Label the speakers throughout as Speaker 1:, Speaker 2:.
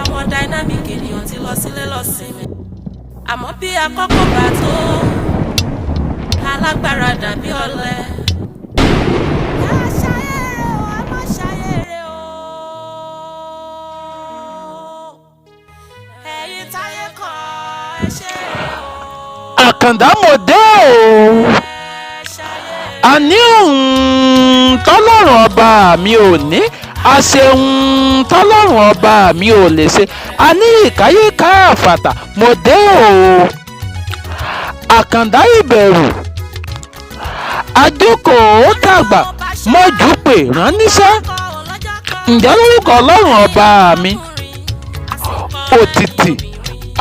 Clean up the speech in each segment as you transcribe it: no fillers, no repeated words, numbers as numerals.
Speaker 1: àwọn dynamic ènìyàn ti lọ sílé lọ sinmi àmọ́ bí àkókò bá tó alágbára dàbí ọ̀lẹ.
Speaker 2: Àkàndá mo dé o àní òun tọ́lọ́run ọba mi ò ní àṣeun tọ́lọ́run ọba mi ò lè ṣe àní ìkáyíká àfàtà mo dé o Àkàndá ìbẹ̀rù àjókòó tàgbà mọ́jú pé rán níṣẹ́ ǹjẹ́ lórúkọ ọlọ́run ọba mi òtítì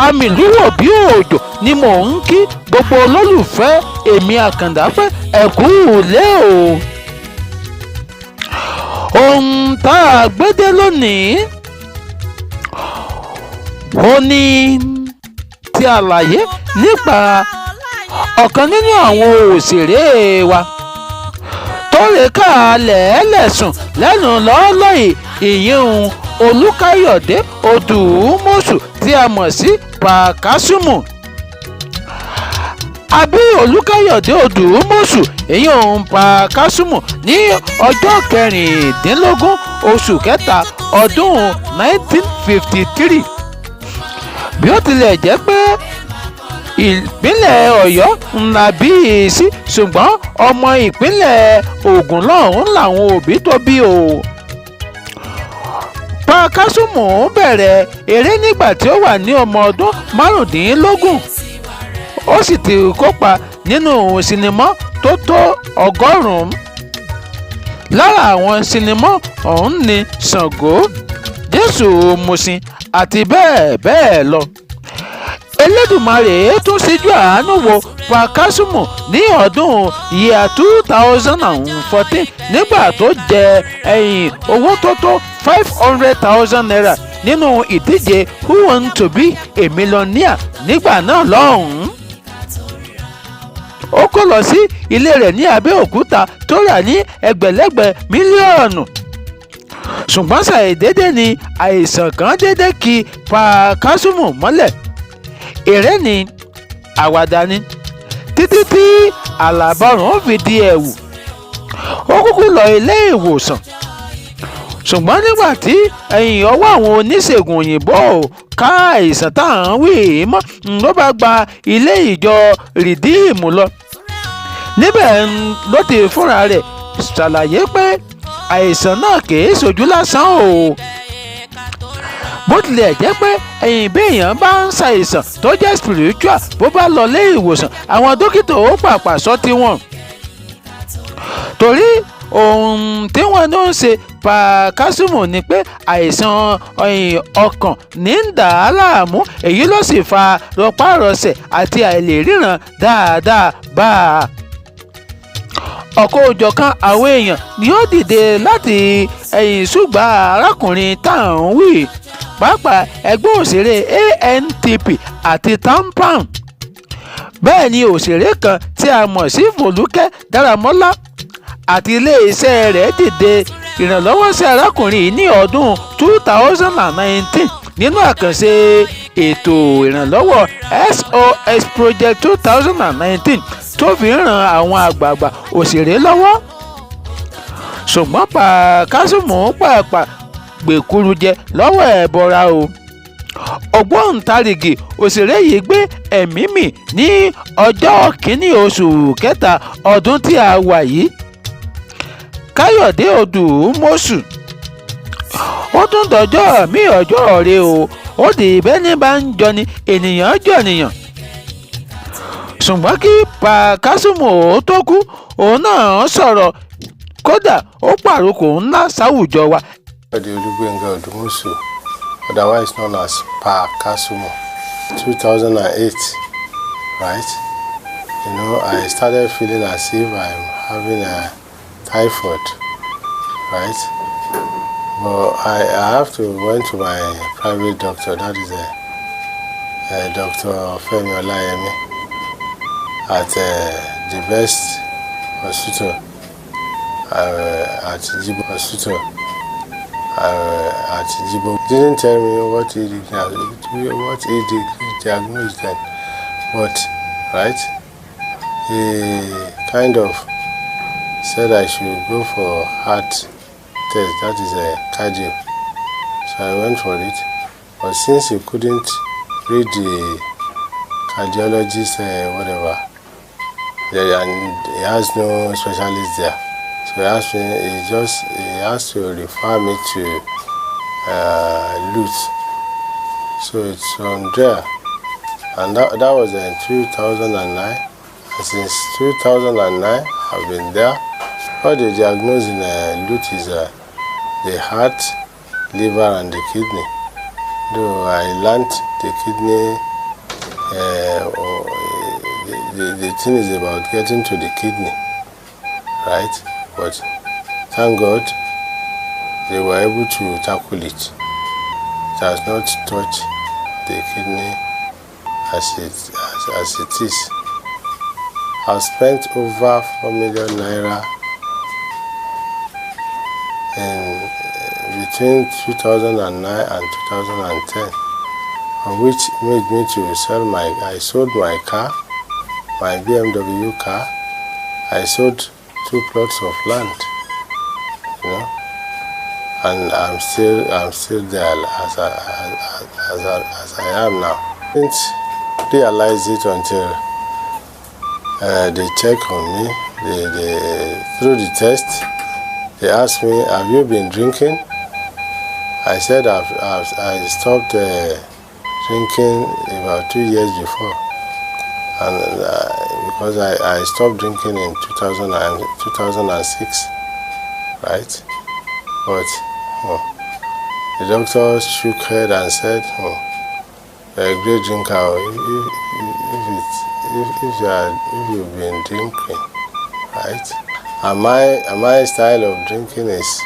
Speaker 2: àmì lúwọ̀ bí òjò ni mò ń kí gbogbo olólùfẹ́ èmi Àkàndá pé ẹ̀kú lé o. Ohun tá a gbédé lónìí ó ní ti àlàyé nípa ọ̀kan nínú àwọn òṣèré wa tó lè ká lẹ́ẹ̀lẹ́sùn lẹ́nu lọ́ọ́lọ́ ìyẹn Olúkáyọ̀dé Odùmọ̀ṣù tí a mọ̀ sí Pa Kasumu. Àbí Olúkáyọ̀dé Odùmọ̀ṣù ìyẹn Pa Kasumu ní ọjọ́ 16 oṣù kẹta ọdún 1953 bí ó tilẹ̀ jẹ́ pé ìpínlẹ̀ Ọ̀yọ́ ńlá bí i sí ṣùgbọ́n ọmọ ìpínlẹ̀ Ògùn lọ́hùn làwọn òbí tó bí o. Pa Kasumu bẹ̀rẹ̀ eré nígbà tí ó wà ní ọmọ ọdún 15 ó sì ti kópa nínú sinimá tó tó 100. Lára àwọn sinimá ọ̀hún ni Ṣàngó, Jésù Mùsìn àti bẹ́ẹ̀ bẹ́ẹ̀ lọ. Elédùmarè tún ṣíjú àánú wo Pa Kasumu ní ọdún 2014 nígbà tó jẹ owó tó tó 500,000 naira nínú ìdíje Who Want to Be a Millionaire nígbà náà lọ́hùn-ún. Ó kó lọ sí ilé rẹ̀ ní Abẹ́òkúta tó rà ní ẹgbẹ̀lẹ́gbẹ̀ mílíọ̀nù. Ṣùgbọ́n ṣàìdédé ni àìsàn kan dédé kì Pa Kasumu mọ́lẹ̀. Eré ni àwàdà ni títí tí àlàbọ̀rùn fi di ẹ̀wù. Ó kúkú lọ ilé ìwòsàn ṣùgbọ́n nígbà tí ọwọ́ àwọn oníṣègùn òyìnbó ká àìsàn tá à ń wí mọ́ ló bá gba ilé ìjọ rìdíìmù lọ. Níbẹ̀ ló ti fúnra rẹ̀ ṣàlàyé pé àìsàn náà kìí ṣojú lásán o. Bó tilẹ̀ jẹ́ pé bí èèyàn bá ń ṣàìsàn tó jẹ́ spiritual bó bá lọ lé ìwòsàn àwọn dókítà ó pàpà sọ tiwọn. Torí ohun tí wọ́n ló ń ṣe Pa Kasumu ni pé àìsàn ọkàn ní ń dà á láàmú èyí ló sì fa rọpárọsẹ̀ àti àìlèríran dáadáa bá a. Ọ̀kan òjọ̀kan àwọn èèyàn ni ó dìde láti ṣùgbà arákùnrin tá à ń wí pàápàá ẹgbẹ́ òṣèré ANTP àti TAMPAN. Bẹ́ẹ̀ ni òṣèré kan tí a mọ̀ sí Fọlúkẹ́ Dáramọ́lá àti iléeṣẹ́ rẹ̀ dìde ìrànlọ́wọ́ sí arákùnrin yìí ní ọdún 2019 nínú àkànṣe ètò ìrànlọ́wọ́ SOS Project 2019 tó fi ń ran àwọn àgbààgbà òṣèré lọ́wọ́. Ṣùgbọ́n Pa Kasumu pàápàá gbèkúrú jẹ lọ́wọ́ ẹ̀bọra o. Ògbóǹtarìgì òṣèré yìí gbé ẹ̀mí mì ní ọjọ́ 1 oṣù kẹta ọdún tí a wà yìí. Káyọ̀dé Odùmọ̀ṣù ó tún dọjọ́ mí ọjọ́ rẹ o ó di bẹ́ni bá ń jọni ènìyàn jọ̀nìyàn. Ṣùgbọ́n kí Pa Kasumu ó tó kú òun náà sọ̀rọ̀ kódà ó pàrokò ńlá sáwùjọ wa.
Speaker 3: Olóògbé Odùmọ̀ṣù, otherwise known as Pa Kasumu, 2008, right? You know, I started feeling as if I'm having a typhoid, right? But I have to went to my private doctor, that is Dr. Femi Olayemi, at the best hospital, at Jibo Hospital. at Jibo. Didn't tell me what he diagnosed then, but right, he kind of said I should go for heart test, that is a cardio. So I went for it, but since he couldn't read the cardiologist whatever, and he has no specialist there, so he asked me, he has to refer me to Lutz. So it's from there, and that was in 2009. And since 2009, I've been there. What they diagnosed in Lutz is the heart, liver, and the kidney. Though I learned the kidney, the thing is about getting to the kidney, right? But thank God they were able to tackle it. It has not touched the kidney as it is. I've spent over 4 million naira in between 2009 and 2010, which made me to sell I sold my car, my BMW car. I sold 2 plots of land, you know, and I'm still there as I am now. I didn't realize it until they check on me. Through the test, they asked me, "Have you been drinking?" I said I stopped drinking about 2 years before, and because I stopped drinking in 2006, right? But the doctor shook head and said, "You're a great drinker. If you've been drinking, right? And my style of drinking is."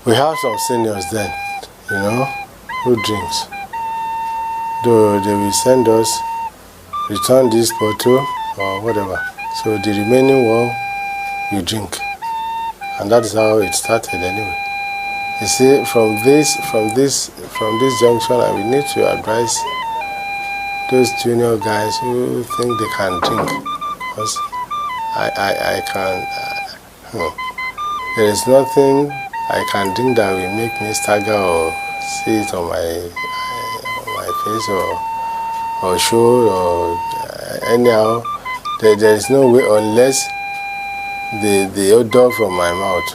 Speaker 3: We have some seniors then, you know, who drinks. Though they will send us, return this bottle or whatever. So the remaining one, you drink. And that is how it started anyway. You see, from this junction, I will need to advise those junior guys who think they can drink. Because I can, there is nothing I can drink that will make me stagger or see it on my face or show or anyhow. There is no way unless the odor from my mouth,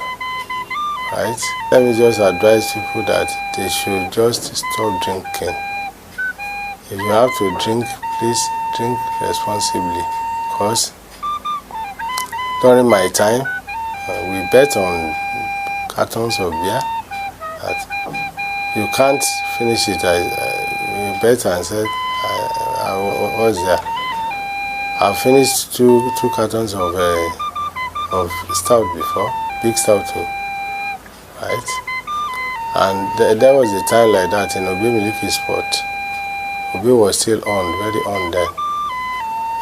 Speaker 3: right? Let me just advise people that they should just stop drinking. If you have to drink, please drink responsibly. Because during my time, we bet on cartons of beer that you can't finish it. We bet and said, I was there. I finished two cartons of stout before, big stout too, right? And there was a time like that in Obi Miliki Sport. Obi was still on, very on then,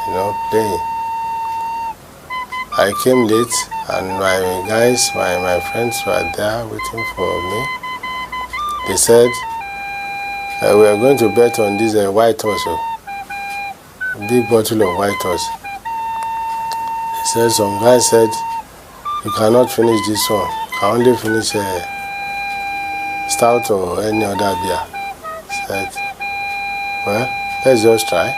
Speaker 3: you know, playing. I came late and my guys, my friends were there waiting for me. They said, we are going to bet on this white horse, big bottle of white horse. They said, some guy said, you cannot finish this one. You can only finish stout or any other beer. I said, well, let's just try.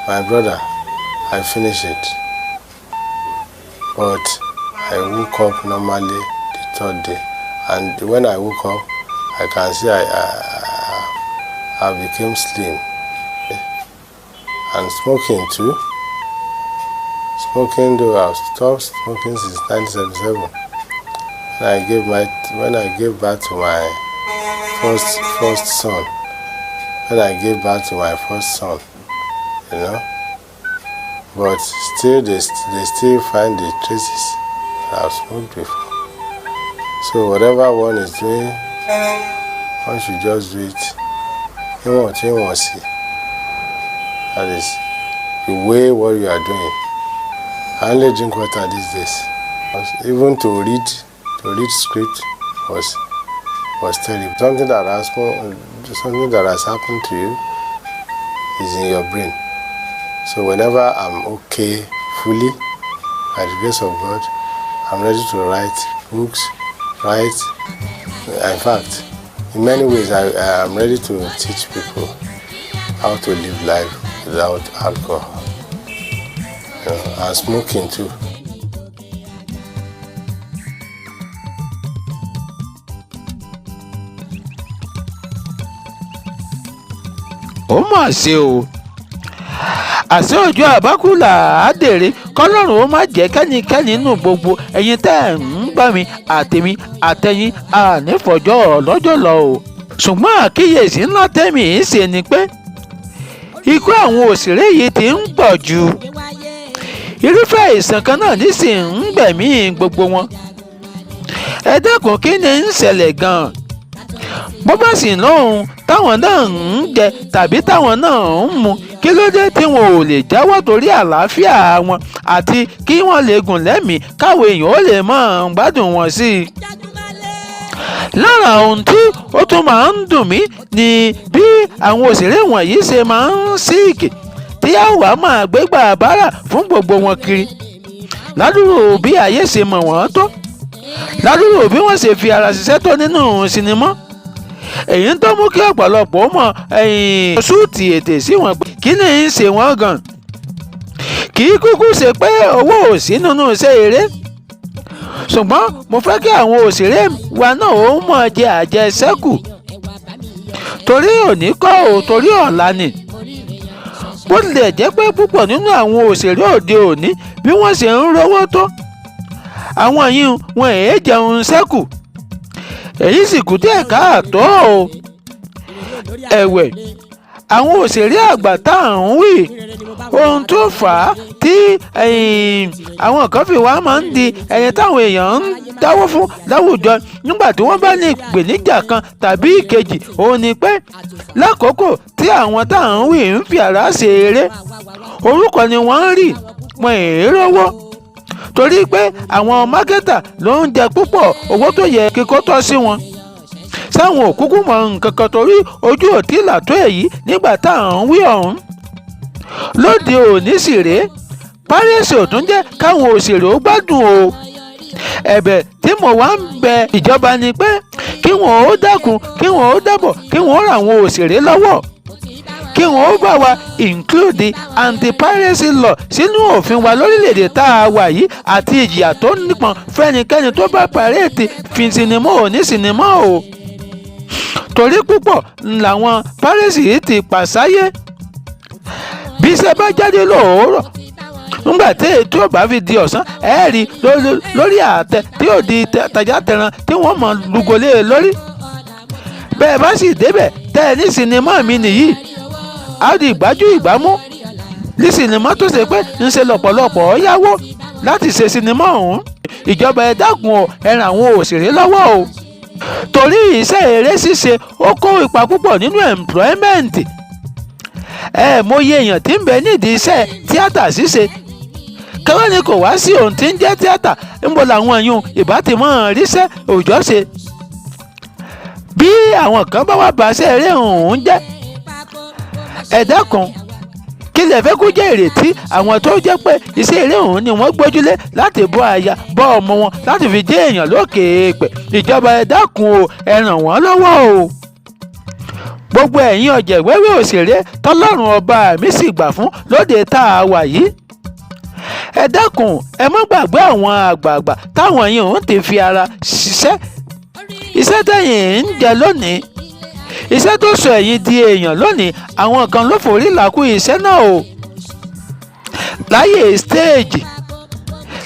Speaker 3: My brother, I finished it. But I woke up normally the third day. And when I woke up, I can see I became slim. And smoking too. Smoking, though I've stopped smoking since 1977. When I gave birth to my first son. When I gave birth to my first son, you know. But still, they still find the traces that I've smoked before. So whatever one is doing, one should just do it. You want see. That is the way what you are doing. I only drink water these days. Even to read script was terrible. Something that has happened to you is in your brain. So whenever I'm okay fully, by the grace of God, I'm ready to write books, in fact, in many ways I'm ready to teach people how to live life without alcohol, and smoking too.
Speaker 2: Ó mà ṣe o, àṣẹ òjò àbákú là á dèrè, kọ́lọ́run ó má jẹ́ kẹ́nikẹ́ni nínú gbogbo ẹ̀yin tẹ́ ẹ̀ ń gbà mí àtèmi àtẹ̀yin ànífọ̀jọ́ lọ́jọ́ lọ o. Ṣùgbọ́n àkíyèsí ńlá tẹ́mi ń ṣe ni pé ikú àwọn òṣèré yìí ti ń pọ̀ jù. Irúfẹ́ àìsàn kan náà nísìnyí ń gbẹ̀mí gbogbo wọn. Ẹ dákun, kí ni ń ṣẹlẹ̀ gan-an? Bó bá sì lóhun táwọn náà ń jẹ tàbí táwọn náà ń mu, kí ló dé tí wọn ò lè jáwọ́ torí àlàáfíà wọn àti kí wọ́n lè gùn lẹ́mìí káwọn èèyàn ó lè máa gbádùn wọn sí i. Lára ohun tí ó tún máa ń dùn mí ni bí àwọn òṣèré wọ̀nyí ṣe máa ń síìkì tí àwa máa gbégbá bárà fún gbogbo wọn kiri. Ládùúrò bí ayé ṣe mọ̀ wọ́n tó, ládùúrò bí wọ́n ṣe fi ara ṣiṣẹ́ tó nínú sinimá. Èyí tó mú kí ọ̀pọ̀lọpọ̀ mọ̀ ṣúùtì ètè sí wọn pé kí ni ń ṣe wọ́n gan. Kì í kúkú ṣe pé owó ò sí nínú iṣẹ́ eré, ṣùgbọ́n mo fẹ́ kí àwọn òṣèré wa náà ó mọ̀ jẹ àjẹṣẹ́kù torí òní kọ́ ò torí ọ̀la ni. Bó tilẹ̀ jẹ́ pé púpọ̀ nínú àwọn òṣèré òde òní bí wọ́n ṣe ń rówó tó, àwọn yìí wọn èé jẹun ṣẹ́kù, èyí sì kù díẹ̀ káàtó o. Ẹ̀wẹ̀, àwọn òṣèré àgbà tá à ń wí, ohun tó fà á tí àwọn kan fi wá máa ń di ẹni táwọn èèyàn ń dáwó fún láwùjọ nígbà tí wọ́n bá ní ìpèníjà kan tàbí ìkejì, òun ni pé lákòókò tí àwọn tá à ń wí ń fi ara ṣe eré, orúkọ ni wọ́n ń rí, wọn èé rówó. Torí pé àwọn mákẹ́tà ló ń jẹ púpọ̀ owó tó yẹ kíkó tọ́ sí wọn. Sáwọn òkúkú mọ nǹkan kan torí ojú òtí là tó èyí nígbà tá à ń wí ọ̀hún. Lóde òní sì rèé, párẹ́sì ò tún jẹ́ káwọn òṣèré ó gbádùn o. Ẹ̀bẹ̀ tí mo wá ń bẹ ìjọba ni pé kí wọ́n ó dákun, kí wọ́n ó dábọ̀, kí wọ́n ó ràn àwọn òṣèré lọ́wọ́, kí wọ́n ó bá wa include anti-piracy law sínú òfin wa lórílẹ̀‐èdè tá a wà yìí àti ìjìyà tó nípọn fẹ́nikẹ́ni tó bá pàrẹ́ẹ̀tì fi sinimá ò ní sinimá o. Torí púpọ̀ làwọn piracy yìí ti pàṣáyé. Bí iṣẹ́ bá jáde lóòórọ̀, nígbà tí ètò ọba fi di ọ̀sán, ẹ rí lórí àtẹ tí ò di tajà tẹran tí wọ́n mọ̀ lugolé lórí. Bẹ́ẹ̀ bá sì débẹ̀ tẹ́ ẹ ní sinimá mi nìyí, á di ìgbájú ìgbámú ní sinimá tó ṣe pé ń ṣe lọ́pọ̀lọpọ̀ yáwó láti ṣe sinimá ọ̀hún. Ìjọba ẹ dákun o, ẹ ràn àwọn òṣèré lọ́wọ́ o. Torí iṣẹ́ eré ṣíṣe ó kó ipa púpọ̀ nínú employment. Mọyì èèyàn tí ń bẹ nídìí iṣẹ́ tíátà ṣíṣe. Kẹ́wọ́n ni kò wá sí ohun tí ń jẹ́ tíátà, ńbo làwọn èèyàn ìbá ti mọ̀ ríṣẹ́ òòjọ́ ṣe. Bí àwọn kan bá wá bá iṣẹ́ eré ọ̀hún jẹ́, ẹ dákun, kí lè fẹ́ kó jẹ́ ìrètí àwọn tó jẹ́ pé iṣẹ́ eré ọ̀hún ni wọ́n gbójúlé láti bọ́ aya bọ́ ọmọ wọn láti fi jẹ́ èèyàn lókè èèpẹ̀. Ìjọba ẹ dákun o, ẹ ràn wọ́n lọ́wọ́ o. Gbogbo ẹ̀yin ọ̀jẹ̀ wẹ́wẹ́ òṣèré tọ́lọ́run ọba mi sì gbà fún lóde tá a wà yìí, ẹ dákun, ẹ má gbàgbé àwọn àgbààgbà táwọn yìí òun ti fi ara ṣiṣẹ́. Iṣẹ́ tẹ̀yìn ń jẹ lónìí, iṣẹ́ tó sọ ẹ̀yin di èèyàn lónìí, àwọn kan ló forí làkú iṣẹ́ náà o. Láyé stéèjì,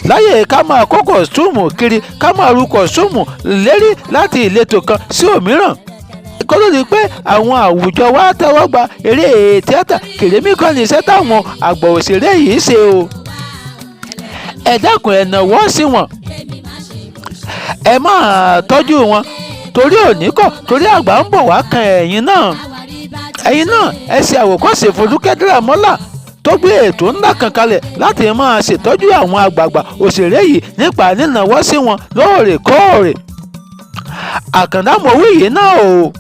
Speaker 2: láyé ká máa kó kọ̀súùmù kiri, ká máa ru kọ̀súùmù lérí láti ìletò kan sí òmíràn. Kó ló di pé àwọn àwùjọ wa tẹ́wọ́ gba eré tíátà, kèrémí kan ní iṣẹ́ táwọn àgbà òṣèré yìí ṣe o. Ẹ dákun, ẹ nàwọ́ sí wọn, ẹ máa tọ́jú wọn torí òní kọ̀, torí àgbà ń bọ̀ wá kan ẹ̀yin náà. Ẹ̀yin náà ẹ ṣe àwòkọ́ṣe Fọlúkẹ́ Dáramọ́lá tó gbé ètò ńlá kan kalẹ̀ láti máa ṣètọ́jú àwọn àgbààgbà òṣèré yìí nípa nínáwó sí wọn lóòrèkóòrè. Àkàndá mo wí yìí náà o,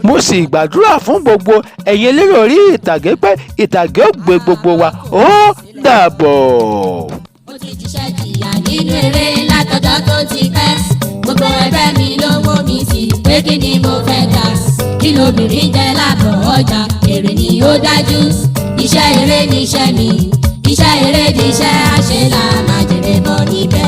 Speaker 2: mo sì gbàdúrà fún gbogbo ẹ̀yin eléré orí ìtàgé pé ìtàgé ó gbé gbogbo wa ó dàbọ̀.
Speaker 4: Mo ti jíṣẹ́ jìyà nínú eré látọjọ́ tó ti pẹ́. Gbogbo ẹgbẹ́ mi ló wó mi sí pé kí ni mo fẹ́ dà. Kí lobìnrin jẹ́ lábọ̀ ọjà, èrè ni ó dájú. Iṣẹ́ eré ni iṣẹ́ mi, iṣẹ́ eré ni iṣẹ́ àṣelà máa jèrè bọ̀ níbẹ̀.